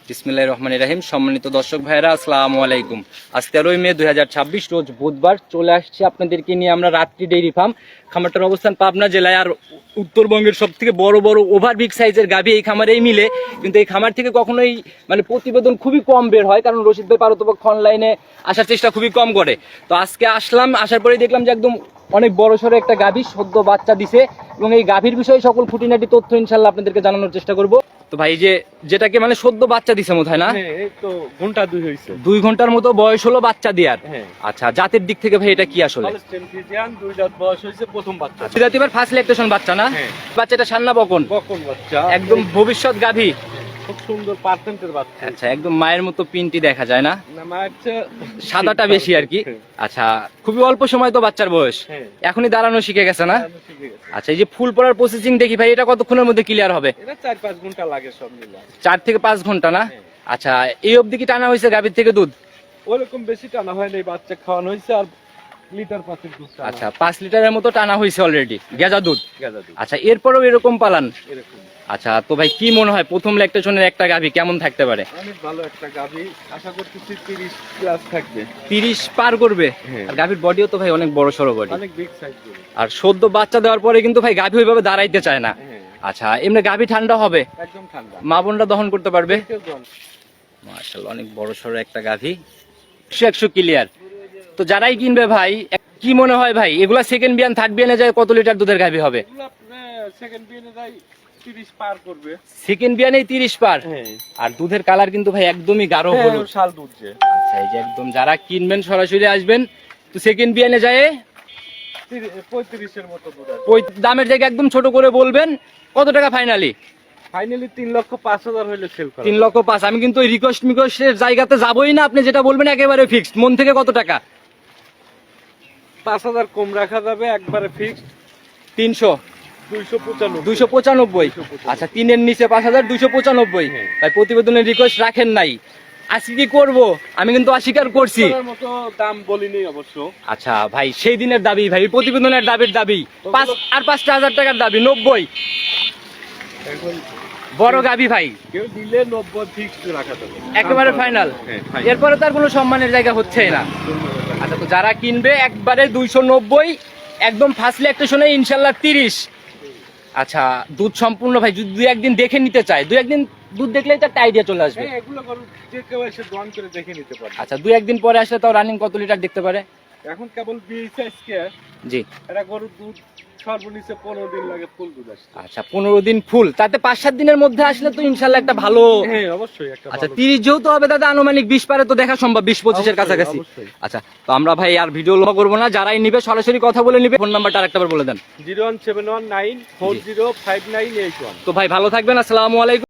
বিসমিল্লাহির রহমানির রহিম। সম্মানিত দর্শক ভাইরা, আসসালামু আলাইকুম। আজ 13 মে 2026 রোজ বুধবার চলে আসছি আপনাদেরকে নিয়ে আমরা রাত্রি ডেইরি ফার্ম। খামারটার অবস্থান পাবনা জেলায়। আর উত্তরবঙ্গের সব থেকে বড় বড় ওভার বিগ সাইজের গাভী এই খামারেই মিলে, কিন্তু এই খামার থেকে কখনোই মানে প্রতিবেদন খুবই কম বের হয়, কারণ রশিদ ভাই পারতপক্ষ অনলাইনে আসার চেষ্টা খুবই কম করে। তো আজকে আসলাম, আসার পরেই দেখলাম যে একদম অনেক বড় সড়ো একটা গাভী সদ্য বাচ্চা দিছে, এবং এই গাভীর বিষয়ে সকল খুঁটিনাটি তথ্য ইনশাল্লাহ আপনাদেরকে জানানোর চেষ্টা করব। তো ভাই, যেটাকে মানে সদ্য বাচ্চা দিছে মনে হয় না? এই তো ঘন্টা 2 হইছে। 2 ঘন্টার মতো বয়স হলো বাচ্চা দেওয়ার। আচ্ছা, জাতের দিক থেকে ভাই এটা কি আসলে? হলস্টেইন ফ্রিজিয়ান, 2 দাঁত বয়স হইছে, প্রথম বাচ্চা। জাতিবার ফার্স্ট ল্যাকটেশন বাচ্চা না? বাচ্চাটা সান্না বকন বাচ্চা, একদম ভবিষ্যৎ গাভী, খুব সুন্দর পার্সেন্টের বাচ্চা। আচ্ছা, একদম মায়ের মতো পিনটি দেখা যায় না? না, মায়ের চেয়ে সাদাটা বেশি আর কি। আচ্ছা, খুবই অল্প সময় তো বাচ্চার বয়স, এখনই দাঁড়ানো শিখে গেছে না? আচ্ছা, এই যে ফুল পড়ার প্রসেসিং দেখি ভাই, এটা কতক্ষণের মধ্যে ক্লিয়ার হবে? এটা 4-5 ঘন্টা লাগে সব মিলে। 4 থেকে 5 ঘন্টা না? আচ্ছা, এই অবধি কি টানা হয়েছে গাভীর থেকে দুধ? ওরকম বেশি টানা হয় নাই, বাচ্চা খাওয়ানো হয়েছে আর লিটার 5 দুধ। আচ্ছা, 5 লিটারের মতো টানা হয়েছে অলরেডি, গেজা দুধ। গাজা দুধ। আচ্ছা, এরপরেও এরকম পালান? এরকম। আচ্ছা, তো ভাই কি মনে হয় প্রথম ল্যাকটেশনের একটা গাভী কেমন থাকতে পারে? অনেক ভালো একটা গাভী, আশা করতেছি 30 প্লাস থাকবে। 30 পার করবে? আর গাভীর বডিও তো ভাই অনেক বড় সড়ো বডি, অনেক বিগ সাইজ। আর সদ্য বাচ্চা দেওয়ার পরে কিন্তু ভাই গাভী ওইভাবে দাঁড়াইতে চায় না। আচ্ছা, এমনি গাভী ঠান্ডা হবে? একদম ঠান্ডা। মা বোনরা দহন করতে পারবে? মাশাআল্লাহ, অনেক বড় সড়ো একটা গাভী, 100 ক্লিয়ার। তো যারাই কিনবে ভাই, কি মনে হয় ভাই এগুলা সেকেন্ড বিয়ান থার্ড বিয়ানে যায় কত লিটার দুধের গাভী হবে? সেকেন্ড বিয়ানে যায় 30 পার করবে। সেকেন্ড বিয়ানেই 30 পার? আর দুধের কালার কিন্তু ভাই একদমই গাঢ় হলুদ, শাল দুধ যে। আচ্ছা, এই যে একদম যারা কিনবেন সরাসরি আসবেন। তো সেকেন্ড বিয়ানে যায় 35 এর মতো দুধ আছে। ওই দামের জায়গায় একদম ছোট করে বলবেন, কত টাকা ফাইনালি? ফাইনালি 3,05,000 হইলে সেল করা। 3,05,000। আমি কিন্তু ওই রিকোয়েস্ট মিকোয়েস্টের জায়গাতে যাবই না, আপনি যেটা বলবেন একেবারে ফিক্সড। মন থেকে কত টাকা? 5,000 কম রাখা যাবে, একবারে ফিক্সড 300, 295। আচ্ছা, 3-এর নিচে 5,000, 295। ভাই প্রতিবেদনের রিকোয়েস্ট রাখেন নাই, আজকে কি করবো? আমি কিন্তু অস্বীকার করছি, মতো দাম বলিনি অবশ্য। আচ্ছা ভাই, সেই দিনের দাবি ভাই, প্রতিবেদনের দাবির দাবি 5,000 টাকার দাবি 90। এখন বড় গাবি ভাই, কেউ দিলে 90 ফিক্সড রাখা যাবে, একেবারে ফাইনাল। এরপরে তার কোনো সম্মানের জায়গা হচ্ছেই না। আচ্ছা, তো যারা কিনবে একবারে 290, একদম ফার্স্ট ল্যাকটেশনে ইনশাল্লাহ 30। আচ্ছা, দুধ সম্পূর্ণ ভাই, যদি 2-1 দিন দেখে নিতে চায়, 2-1 দিন দুধ দেখলেই তো একটা আইডিয়া চলে আসবে। এগুলো গরু যে কেউ এসে দোয়ান করে দেখে নিতে পারে। আচ্ছা, 2-1 দিন পরে আসলে তাও রানিং কত লিটার দেখতে পারে? এখন কেবল বিএসএসকে জি, এটা গরুর দুধ সর্বনিম্ন 15 দিন লাগে ফুল দুধ আসে। আচ্ছা, 15 দিন ফুল, তাতে 5-7 দিনের মধ্যে আসলে তো ইনশাল্লাহ একটা ভালো। অবশ্যই একটা। আচ্ছা, 30 যেহেতু হবে দাদা, আনুমানিক 20 পারে তো দেখা সম্ভব, 20-25 এর কাছাকাছি। আচ্ছা, তো আমরা ভাই আর ভিডিও লম্বা করবো না, যারাই নিবে সরাসরি কথা বলে নিবে। ফোন নাম্বারটা আরেকটাবার বলে দেন। 01719405981। তো ভাই ভালো থাকবেন, আসসালামু আলাইকুম।